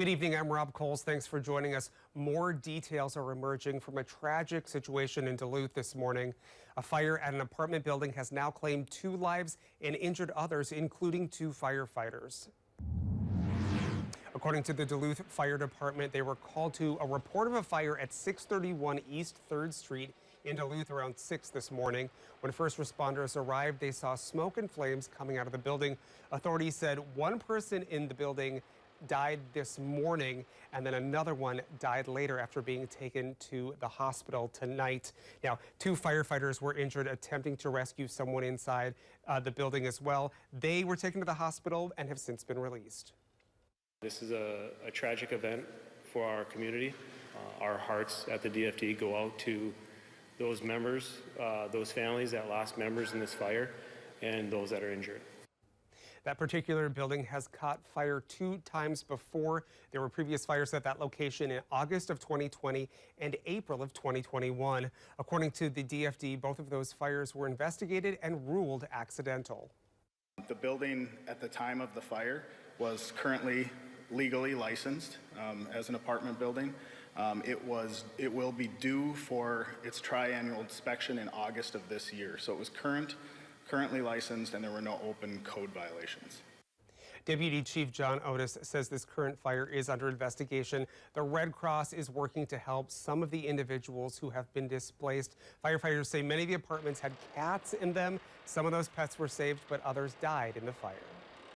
Good evening, I'm Rob Coles. Thanks for joining us. More details are emerging from a tragic situation in Duluth this morning. A fire at an apartment building has now claimed 2 lives and injured others, including 2 firefighters. According to the Duluth Fire Department, they were called to a report of a fire at 631 East 3rd Street in Duluth around 6 this morning. When first responders arrived, they saw smoke and flames coming out of the building. Authorities said one person in the building died this morning, and then another one died later after being taken to the hospital tonight. Now, 2 firefighters were injured attempting to rescue someone inside the building as well. They were taken to the hospital and have since been released. This is a tragic event for our community. Our hearts at the DFD go out to those members, those families that lost members in this fire, and those that are injured. That particular building has caught fire 2 times before. There were previous fires at that location in August of 2020 and April of 2021. According to the DFD, both of those fires were investigated and ruled accidental. The building at the time of the fire was currently legally licensed as an apartment building. It will be due for its triannual inspection in August of this year. So it was currently licensed, and there were no open code violations. Deputy Chief John Otis says this current fire is under investigation. The Red Cross is working to help some of the individuals who have been displaced. Firefighters say many of the apartments had cats in them. Some of those pets were saved, but others died in the fire.